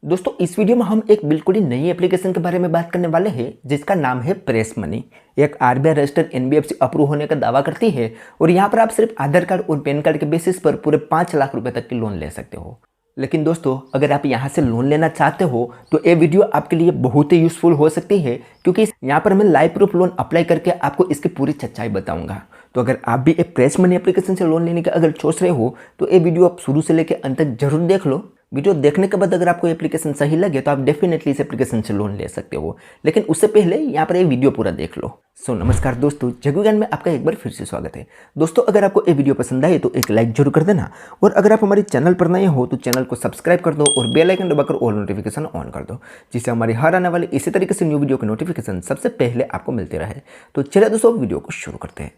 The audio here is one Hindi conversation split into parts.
दोस्तों इस वीडियो में हम एक बिल्कुल ही नई एप्लीकेशन के बारे में बात करने वाले हैं जिसका नाम है प्रेस मनी। एक आरबीआई रजिस्टर्ड एनबीएफसी अप्रूव होने का दावा करती है और यहाँ पर आप सिर्फ आधार कार्ड और पैन कार्ड के बेसिस पर पूरे 5 लाख रुपए तक की लोन ले सकते हो। लेकिन दोस्तों अगर आप यहाँ से लोन लेना चाहते हो तो ये वीडियो आपके लिए बहुत ही यूजफुल हो सकती है, क्योंकि यहाँ पर मैं लाइव प्रूफ लोन अप्लाई करके आपको इसकी पूरी सच्चाई बताऊंगा। तो अगर आप भी एक प्रेस मनी एप्लीकेशन से लोन लेने का अगर सोच रहे हो तो ये वीडियो आप शुरू से लेकर अंत तक जरूर देख लो। वीडियो देखने के बाद अगर आपको एप्लीकेशन सही लगे तो आप डेफिनेटली इस एप्लीकेशन से लोन ले सकते हो, लेकिन उससे पहले यहाँ पर ये वीडियो पूरा देख लो। नमस्कार दोस्तों, जग ज्ञान में आपका एक बार फिर से स्वागत है। दोस्तों अगर आपको ये वीडियो पसंद आए तो एक लाइक जरूर कर देना, और अगर आप हमारे चैनल पर नए हो तो चैनल को सब्सक्राइब कर दो और बेल आइकन दबाकर ऑल नोटिफिकेशन ऑन कर दो, जिससे हमारी हर आने वाली इसी तरीके से न्यू वीडियो के नोटिफिकेशन सबसे पहले आपको मिलते रहे। तो चलिए दोस्तों वीडियो को शुरू करते हैं।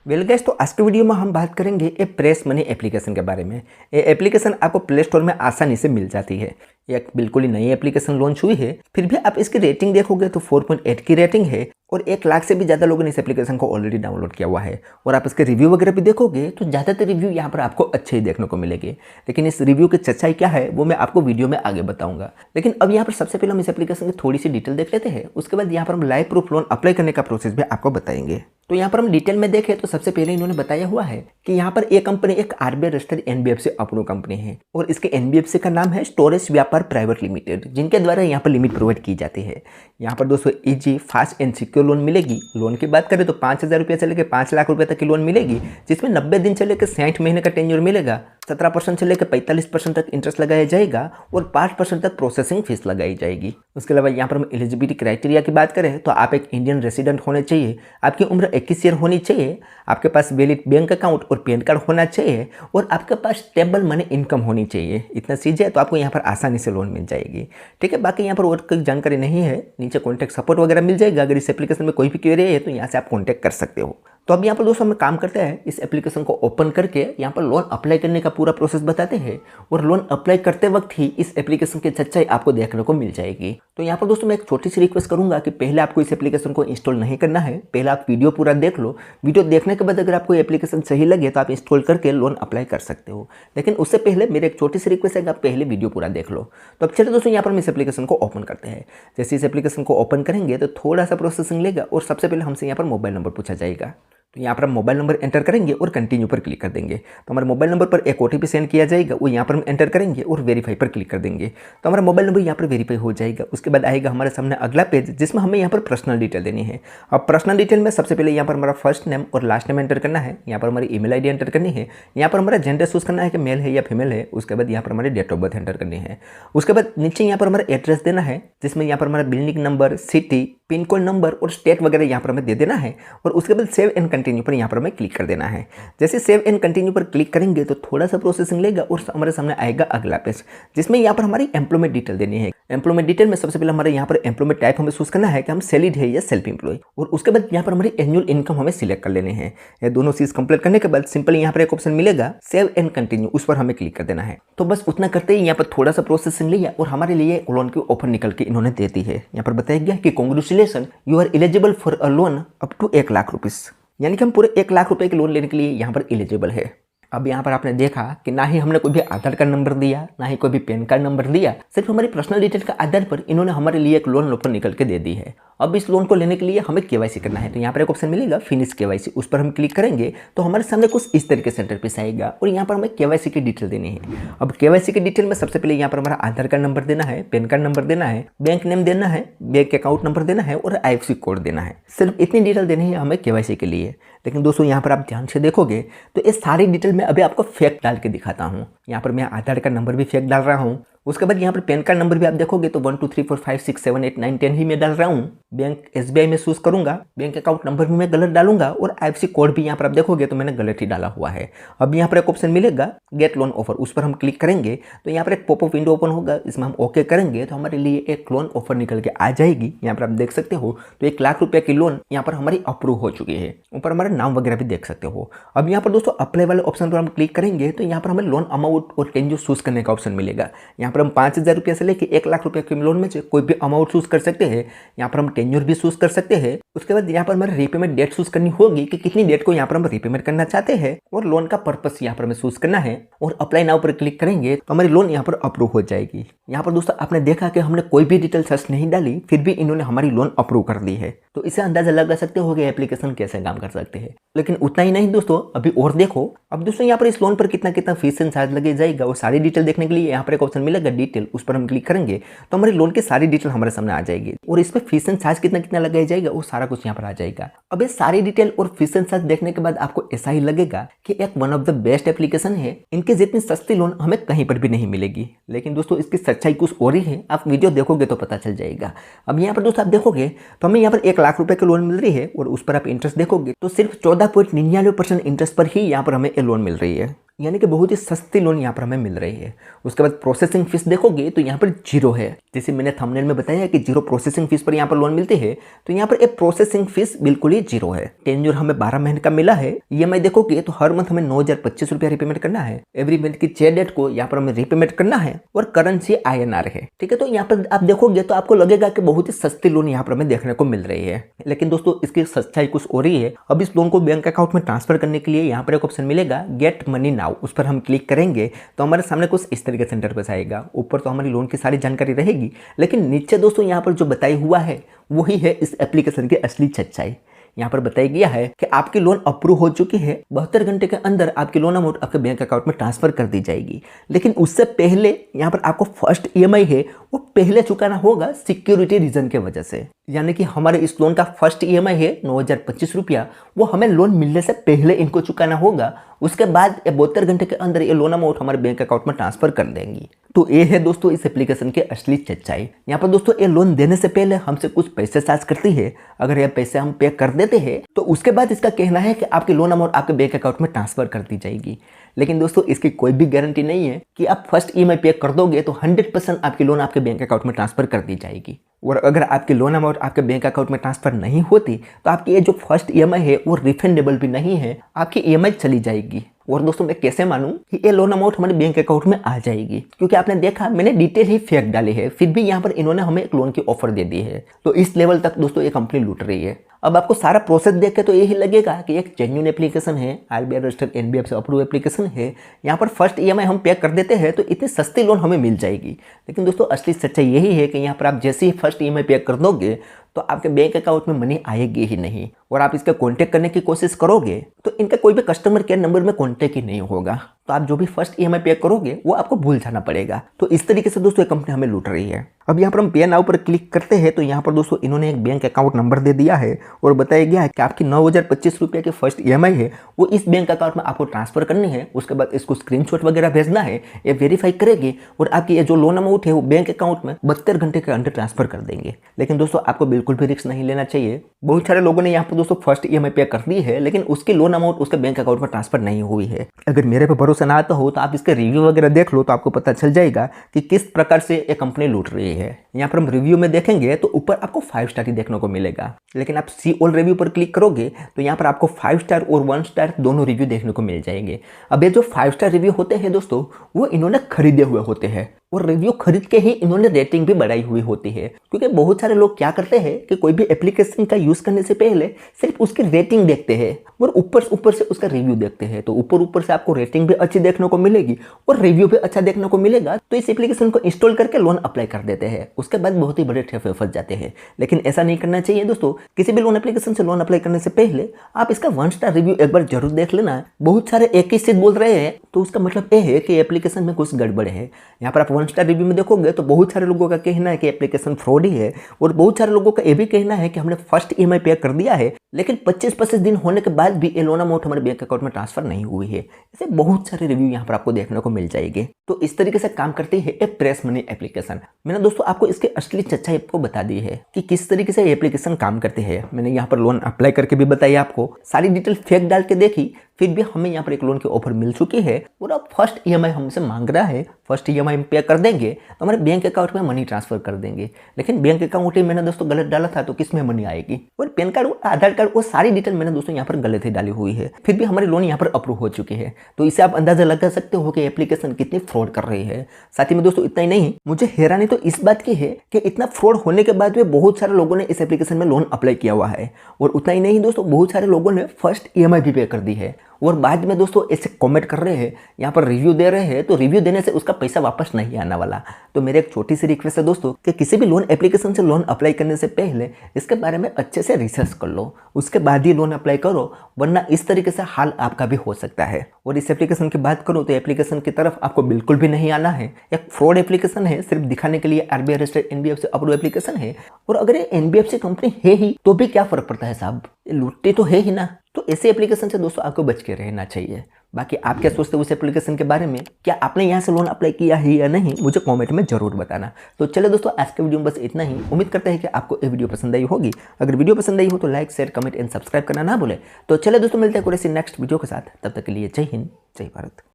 वेल गाइस, तो आज के वीडियो में हम बात करेंगे ए प्रेस मनी एप्लीकेशन के बारे में। ये एप्लीकेशन आपको प्ले स्टोर में आसानी से मिल जाती है। एक बिल्कुल ही नई एप्लीकेशन लॉन्च हुई है, फिर भी आप इसकी रेटिंग देखोगे तो 4.8 की रेटिंग है और 1 लाख से भी ज़्यादा लोगों ने इस एप्लीकेशन को ऑलरेडी डाउनलोड किया हुआ है। और आप इसके रिव्यू वगैरह भी देखोगे तो ज़्यादातर रिव्यू यहाँ पर आपको अच्छे ही देखने को मिलेंगे, लेकिन इस रिव्यू की सच्चाई क्या है वो मैं आपको वीडियो में आगे बताऊंगा। लेकिन अब यहाँ पर सबसे पहले हम इस एप्लीकेशन की थोड़ी सी डिटेल देख लेते हैं, उसके बाद यहाँ पर हम लाइव प्रूफ लोन अप्लाई करने का प्रोसेस भी आपको बताएंगे। तो यहाँ पर हम डिटेल में देखें तो सबसे पहले इन्होंने बताया हुआ है कि यहाँ पर ये कंपनी एक RBI registered NBFC approve company है और इसके एनबीएफसी का नाम है स्टोरेज व्यापार प्राइवेट लिमिटेड, जिनके द्वारा यहाँ पर लिमिट प्रोवाइड की जाती है। यहाँ पर दोस्तों easy, fast and secure loan मिलेगी। लोन की बात करें तो 5,000 रुपये से लेकर 5 लाख रुपए तक की लोन मिलेगी, जिसमें 90 दिन से लेकर 60 महीने का टेन्योर मिलेगा। 17% से लेकर 45% तक इंटरेस्ट लगाया जाएगा और 5% तक प्रोसेसिंग फीस लगाई जाएगी। उसके अलावा यहाँ पर हम एलिजिबिलिटी क्राइटेरिया की बात करें तो आप एक इंडियन रेसिडेंट होने चाहिए, आपकी उम्र 21 ईयर होनी चाहिए, आपके पास वैलिड बैंक अकाउंट और पैन कार्ड होना चाहिए और आपके पास स्टेबल मनी इनकम होनी चाहिए। इतना चीज़ है तो आपको यहाँ पर आसानी से लोन मिल जाएगी। ठीक है, बाकी यहाँ पर और कोई जानकारी नहीं है। नीचे कॉन्टैक्ट सपोर्ट वगैरह मिल जाएगा। अगर इस एप्लीकेशन में कोई भी क्वेरी है तो यहाँ से आप कॉन्टैक्ट कर सकते हो। तो अब यहाँ पर दोस्तों हम काम करते हैं, इस एप्लीकेशन को ओपन करके यहाँ पर लोन अप्लाई करने का पूरा प्रोसेस बताते हैं और लोन अप्लाई करते वक्त ही इस एप्लीकेशन की सच्चाई आपको देखने को मिल जाएगी। तो यहाँ पर दोस्तों मैं एक छोटी सी रिक्वेस्ट करूंगा कि पहले आपको इस एप्लीकेशन को इंस्टॉल नहीं करना है, पहले आप वीडियो पूरा देख लो। वीडियो देखने के बाद अगर आपको एप्लीकेशन सही लगे तो आप इंस्टॉल करके लोन अप्लाई कर सकते हो, लेकिन उससे पहले मेरी एक छोटी सी रिक्वेस्ट है कि आप पहले वीडियो पूरा देख लो। तो अब चलिए दोस्तों यहाँ पर हम इस एप्लीकेशन को ओपन करते हैं। जैसे इस एप्लीकेशन को ओपन करेंगे तो थोड़ा सा प्रोसेसिंग लेगा और सबसे पहले हमसे यहाँ पर मोबाइल नंबर पूछा जाएगा। तो यहाँ पर हम मोबाइल नंबर एंटर करेंगे और कंटिन्यू पर क्लिक कर देंगे। तो हमारे मोबाइल नंबर पर एक ओटीपी सेंड किया जाएगा, वो यहाँ पर हम एंटर करेंगे और वेरीफाई पर क्लिक कर देंगे। तो हमारा मोबाइल नंबर यहाँ पर वेरीफाई हो जाएगा। उसके बाद आएगा हमारे सामने अगला पेज, जिसमें हमें यहाँ पर पर्सनल डिटेल देनी है। अब पर्सनल डिटेल में सबसे पहले यहाँ पर हमारा फर्स्ट नेम और लास्ट नेम एंटर करना है। यहाँ पर हमारी ईमेल आईडी एंटर करनी है। यहाँ पर हमारा जेंडर चूज करना है कि मेल है या फीमेल है। उसके बाद यहाँ पर हमारी डेट ऑफ बर्थ एंटर करनी है। उसके बाद नीचे यहाँ पर हमारा एड्रेस देना है, जिसमें यहाँ पर हमारा building number, city, pin code number और स्टेट वगैरह यहाँ पर हमें दे देना है। और उसके बाद सेव एंड कंटिन्यू पर यहाँ पर हमें क्लिक कर देना है। जैसे सेव एंड कंटिन्यू पर क्लिक करेंगे तो थोड़ा सा प्रोसेसिंग लेगा और हमारे सामने आएगा अगला पेज, जिसमें यहाँ पर हमारी एम्प्लॉयमेंट डिटेल देनी है। एम्प्लॉयमेंट डिटेल में सबसे पहले हमारे यहाँ पर एम्प्लॉयमेंट टाइप हमें चूज करना है कि हम सैलरीड है या सेल्फ एम्प्लॉय, और उसके बाद यहाँ पर हमारी एनुअल इनकम हमें सिलेक्ट कर लेनी है। ये दोनों चीज कंप्लीट करने के बाद सिंपल यहाँ पर एक ऑप्शन मिलेगा सेव एंड कंटिन्यू, उस पर हमें क्लिक कर देना है। तो बस उतना करते ही यहाँ पर थोड़ा सा प्रोसेसिंग लिया और हमारे लिए लोन की ऑफर निकल के इन्होंने दे दी है। यहाँ पर बताया गया कि congratulations, you are eligible for a loan up to 1 lakh rupees, यानी कि हम पूरे 1 लाख रुपए के लोन लेने के लिए यहाँ पर एलिजिबल है। अब यहाँ पर आपने देखा कि ना ही हमने कोई भी आधार कार्ड नंबर दिया, ना ही कोई भी पैन कार्ड नंबर दिया, सिर्फ हमारी पर्सनल डिटेल के आधार पर इन्होंने हमारे लिए एक लोन ऑफर निकल के दे दी है। अब इस लोन को लेने के लिए हमें केवाईसी करना है। तो यहाँ पर एक ऑप्शन मिलेगा फिनिश केवाईसी, उस पर हम क्लिक करेंगे तो हमारे सामने कुछ इस तरीके से इंटरफेस आएगा और यहाँ पर हमें केवाईसी की डिटेल देनी है। अब केवाईसी की डिटेल में सबसे पहले यहाँ पर हमारा आधार कार्ड नंबर देना है, पैन कार्ड नंबर देना है, बैंक नेम देना है, बैंक अकाउंट नंबर देना है और आईएफएससी कोड देना है। सिर्फ इतनी डिटेल देनी है हमें केवाईसी के लिए। लेकिन दोस्तों यहाँ पर आप ध्यान से देखोगे तो इस सारी डिटेल में अभी आपको फेक डाल के दिखाता हूँ। यहाँ पर मैं आधार कार्ड नंबर भी फेक डाल रहा हूँ। उसके बाद यहाँ पर पैन कार्ड नंबर भी आप देखोगे तो 1 2 3 4 5 6 7 8 9 10 ही मैं डाल रहा हूँ। बैंक एसबीआई में चूज करूंगा, बैंक अकाउंट नंबर भी मैं गलत डालूंगा और आईएफएससी कोड भी यहाँ पर आप देखोगे तो मैंने गलत ही डाला हुआ है। अब यहाँ पर एक ऑप्शन मिलेगा गेट लोन ऑफर, उस पर हम क्लिक करेंगे तो यहाँ पर एक पॉपअप विंडो ओपन होगा। इसमें हम ओके करेंगे तो हमारे लिए एक लोन ऑफर निकल के आ जाएगी। यहाँ पर आप देख सकते हो तो 1 लाख रुपए की लोन यहाँ पर हमारी अप्रूव हो चुकी है। ऊपर हमारा नाम वगैरह भी देख सकते हो। अब यहाँ पर दोस्तों अप्लाई वाले ऑप्शन पर हम क्लिक करेंगे तो यहाँ पर हमें लोन अमाउंट और टेन्योर चूज करने का ऑप्शन मिलेगा। यहाँ पर हम 5,000 रुपये से लेकर 1 लाख रुपये के लोन में से कोई भी अमाउंट चूज कर सकते हैं। यहाँ पर हम टेन्योर भी चूज कर सकते हैं। उसके बाद यहाँ पर हमारे रीपेमेंट डेट चूज करनी होगी कि कितनी डेट को यहाँ पर हम रीपेमेंट करना चाहते हैं, और लोन का पर्पस यहाँ पर हमें चूज करना है, और अप्लाई नाउ पर क्लिक करेंगे तो हमारी लोन यहाँ पर अप्रूव हो जाएगी। यहाँ पर दोस्तों आपने देखा कि हमने कोई भी डिटेल सर्च नहीं डाली, फिर भी इन्होंने हमारी लोन अप्रूव कर दी है। तो इसे अंदाजा लगा सकते हो कि एप्लीकेशन कैसे काम कर सकते हैं। लेकिन उतना ही नहीं दोस्तों, अभी और देखो। अब दोस्तों यहाँ पर इस लोन पर कितना कितना फीस एंड चार्ज लगे जाएगा, वो सारी डिटेल देखने के लिए यहाँ पर एक ऑप्शन मिलेगा डिटेल, उस पर हम क्लिक करेंगे तो हमारी लोन की सारी डिटेल हमारे सामने आ जाएगी, और इसमें फीस एंड चार्ज कितना कितना लगाया जाएगा वो सारा कुछ यहाँ पर आ जाएगा। अब ये सारी डिटेल और फीस एंड चार्ज देखने के बाद आपको ऐसा ही लगेगा कि एक one of the best application है, इनके जितनी सस्ती लोन हमें कहीं पर भी नहीं मिलेगी। लेकिन दोस्तों इसकी सच्चाई कुछ और ही है, आप वीडियो देखोगे तो पता चल जाएगा। अब यहाँ पर दोस्तों आप देखोगे तो हमें यहाँ पर 1 लाख रुपए की लोन मिल रही है, और उस पर आप इंटरेस्ट देखोगे तो सिर्फ 14.99% इंटरेस्ट पर ही यहाँ पर हमें ये लोन मिल रही है, यानी कि बहुत ही सस्ती लोन यहाँ पर हमें मिल रही है। उसके बाद प्रोसेसिंग फीस देखोगे तो यहाँ पर 0 है, जैसे मैंने थंबनेल में बताया कि 0 प्रोसेसिंग फीस पर यहाँ पर लोन मिलती है, तो यहाँ पर एक प्रोसेसिंग फीस बिल्कुल ही 0 है। टेन्योर हमें 12 महीने का मिला है। EMI देखोगे तो हर मंथ हमें 9,025 रुपया रिपेमेंट करना है। एवरी मंथ की 6 डेट को यहाँ पर हमें रिपेमेंट करना है, और करेंसी INR है। ठीक है, तो यहाँ पर आप देखोगे तो आपको लगेगा कि बहुत ही सस्ती लोन यहाँ पर हमें देखने को मिल रही है। लेकिन दोस्तों इसकी सच्चाई कुछ और ही है। अब इस लोन को बैंक अकाउंट में ट्रांसफर करने के लिए यहाँ पर एक ऑप्शन मिलेगा गेट मनी नाउ, उस पर हम क्लिक करेंगे तो हमारे सामने कुछ इस तरीके से इंटरफेस आएगा। ऊपर तो हमारी लोन की सारी जानकारी रहेगी, लेकिन नीचे दोस्तों यहाँ पर जो बताई हुआ है वही है इस एप्लीकेशन की असली सच्चाई। यहाँ पर बताया गया है कि आपकी लोन अप्रूव हो चुकी है, 72 घंटे के अंदर आपकी लोन अमाउंट आपके बैंक अकाउंट में ट्रांसफर कर दी जाएगी। लेकिन उससे पहले यहाँ पर आपको फर्स्ट EMI है वो पहले चुकाना होगा सिक्योरिटी रीजन के वजह से, यानी कि हमारे इस लोन का फर्स्ट EMI है 9,025 रुपया, वो हमें लोन मिलने से पहले इनको चुकाना होगा। उसके बाद 72 घंटे के अंदर ये लोन अमाउंट हमारे बैंक अकाउंट में ट्रांसफर कर देंगी। तो ये है दोस्तों इस एप्लीकेशन की असली सच्चाई। यहाँ पर दोस्तों ये लोन देने से पहले हमसे कुछ पैसे चार्ज करती है। अगर ये पैसे हम पे कर देते हैं तो उसके बाद इसका कहना है कि आपकी लोन अमाउंट आपके बैंक अकाउंट में ट्रांसफर कर दी जाएगी। लेकिन दोस्तों इसकी कोई भी गारंटी नहीं है कि आप फर्स्ट EMI पे कर दोगे तो 100% आपकी लोन आपके बैंक अकाउंट में ट्रांसफर कर दी जाएगी। और अगर आपकी लोन अमाउंट आपके बैंक अकाउंट में ट्रांसफर नहीं होती तो आपकी ये जो फर्स्ट EMI है वो रिफंडेबल भी नहीं है, आपकी EMI चली जाएगी। और दोस्तों मैं कैसे मानूं कि ये लोन अमाउंट हमारे बैंक अकाउंट में आ जाएगी, क्योंकि आपने देखा मैंने डिटेल ही फेक डाली है, फिर भी यहाँ पर इन्होंने हमें एक लोन की ऑफर दे दी है। तो इस लेवल तक दोस्तों ये कंपनी लूट रही है। अब आपको सारा प्रोसेस देख के तो यही लगेगा कि एक जेन्युइन एप्लीकेशन है, RBI registered NBFC approve application है। यहाँ पर फर्स्ट EMI हम पे कर देते हैं तो इतनी सस्ती लोन हमें मिल जाएगी। लेकिन दोस्तों असली सच्चाई यही है कि यहाँ पर आप जैसे ही फर्स्ट EMI पे कर दोगे तो आपके बैंक अकाउंट में मनी आएगी ही नहीं, और आप इसका कांटेक्ट करने की कोशिश करोगे तो इनका कोई भी कस्टमर केयर नंबर में कांटेक्ट ही नहीं होगा। तो आप जो भी फर्स्ट EMI पे करोगे वो आपको भूल जाना पड़ेगा। तो इस तरीके से दोस्तों ये कंपनी हमें लूट रही है। अब यहाँ पर हम पे नाउ पर क्लिक करते हैं तो यहाँ पर दोस्तों इन्होंने एक बैंक अकाउंट नंबर दे दिया है, और बताया गया है कि आपकी 9,025 रुपये की फर्स्ट EMI है वो इस बैंक अकाउंट में आपको ट्रांसफर करनी है। उसके बाद इसको स्क्रीनशॉट वगैरह भेजना है, ये वेरीफाई करेंगे और आपकी ये जो लोन अमाउंट है वो बैंक अकाउंट में 72 घंटे के अंदर ट्रांसफर कर देंगे। लेकिन दोस्तों आपको बिल्कुल भी रिस्क नहीं लेना चाहिए। बहुत सारे लोगों ने यहाँ पर दोस्तों फर्स्ट EMI पे कर दी है, लेकिन उसकी लोन अमाउंट उसके बैंक अकाउंट में ट्रांसफर नहीं हुई है। अगर मेरे पे भरोसा ना आता हो तो आप इसके रिव्यू वगैरह देख लो, तो आपको पता चल जाएगा कि किस प्रकार से ये कंपनी लूट रही है। यहाँ पर हम रिव्यू में देखेंगे तो ऊपर आपको 5 स्टार ही देखने को मिलेगा, लेकिन आप सी ऑल रिव्यू पर क्लिक करोगे तो यहाँ पर आपको 5 स्टार और 1 स्टार दोनों रिव्यू देखने को मिल जाएंगे। अब ये जो 5 स्टार रिव्यू होते हैं दोस्तों वो इन्होंने खरीदे हुए होते हैं, और रिव्यू खरीद के ही इन्होंने रेटिंग भी बढ़ाई हुई होती है। क्योंकि बहुत सारे लोग क्या करते हैं कि कोई भी एप्लीकेशन का यूज करने से पहले सिर्फ उसकी रेटिंग देखते हैं और ऊपर से उसका रिव्यू देखते हैं। तो ऊपर से आपको रेटिंग भी अच्छी देखने को मिलेगी और रिव्यू भी अच्छा देखने को मिलेगा, तो इस एप्लीकेशन को इंस्टॉल करके लोन अप्लाई कर देते हैं। उसके बाद बहुत ही बड़े ठेफे फंस जाते हैं। लेकिन ऐसा नहीं करना चाहिए दोस्तों। किसी भी लोन एप्लीकेशन से लोन अप्लाई करने से पहले आप इसका 1 स्टार रिव्यू एक बार जरूर देख लेना। बहुत सारे एक ही चीज बोल रहे हैं तो उसका मतलब ये है कि एप्लीकेशन में कुछ गड़बड़ है। यहाँ पर आप 1 स्टार रिव्यू में देखोगे तो बहुत सारे लोगों का कहना है कि एप्लीकेशन फ्रॉड ही है, और बहुत सारे लोगों का यह भी कहना है कि हमने फर्स्ट EMI पे कर दिया है लेकिन 25-25 दिन होने के बाद भी ये लोन अमाउंट हमारे बैंक अकाउंट में ट्रांसफर नहीं हुई है। ऐसे बहुत सारे रिव्यू यहाँ पर आपको देखने को मिल जाएंगे। तो इस तरीके से काम करती है ये प्रेस मनी एप्लीकेशन। मैंने दोस्तों आपको इसकी असली सच्चाई आपको बता दी है कि किस तरीके से ये एप्लीकेशन काम करती है। मैंने यहाँ पर लोन अप्लाई करके भी बताई आपको, सारी डिटेल फेक डाल के देखी, फिर भी हमें यहाँ पर एक लोन की ऑफर मिल चुकी है और अब फर्स्ट EMI हमसे मांग रहा है। फर्स्ट EMI हम पे कर देंगे तो हमारे बैंक अकाउंट में मनी ट्रांसफर कर देंगे। लेकिन बैंक अकाउंट ही मैंने दोस्तों गलत डाला था, तो किस में मनी आएगी? और पैन कार्ड और आधार कार्ड वो सारी डिटेल मैंने दोस्तों यहाँ पर गलत ही डाली हुई है, फिर भी हमारी लोन यहाँ पर अप्रूव हो चुकी है। तो इसे आप अंदाजा लगा सकते हो कि एप्लीकेशन कितनी फ्रॉड कर रही है। साथ ही में दोस्तों इतना ही नहीं, मुझे हैरानी तो इस बात की है कि इतना फ्रॉड होने के बाद भी बहुत सारे लोगों ने इस एप्लीकेशन में लोन अप्लाई किया हुआ है। और उतना ही नहीं दोस्तों, बहुत सारे लोगों ने फर्स्ट EMI भी पे कर दी है और बाद में दोस्तों ऐसे कमेंट कर रहे हैं, यहाँ पर रिव्यू दे रहे हैं, तो रिव्यू देने से उसका पैसा वापस नहीं आने वाला। तो मेरे एक छोटी सी रिक्वेस्ट है दोस्तों कि किसी भी लोन एप्लीकेशन से लोन अप्लाई करने से पहले इसके बारे में अच्छे से रिसर्च कर लो, उसके बाद ही लोन अप्लाई करो, वरना इस तरीके से हाल आपका भी हो सकता है। और इस एप्लीकेशन की बात करूँ तो एप्लीकेशन की तरफ आपको बिल्कुल भी नहीं आना है। एक फ्रॉड एप्लीकेशन है, सिर्फ दिखाने के लिए RBI registered NBFC approve application है। और अगर ये NBFC कंपनी है ही तो भी क्या फर्क पड़ता है साहब, ये लुट्टी तो है ही ना। तो ऐसे एप्लीकेशन से दोस्तों आपको बच के रहना चाहिए। बाकी आप क्या सोचते हो उस एप्लीकेशन के बारे में, क्या आपने यहाँ से लोन अप्लाई किया है या नहीं, मुझे कमेंट में जरूर बताना। तो चलो दोस्तों, आज के वीडियो में बस इतना ही। उम्मीद करते हैं कि आपको ये वीडियो पसंद आई होगी। अगर वीडियो पसंद आई हो तो like, share, comment and subscribe करना ना भूले। तो चलो दोस्तों, मिलते हैं कोई ऐसी नेक्स्ट वीडियो के साथ। तब तक के लिए जय हिंद, जय भारत।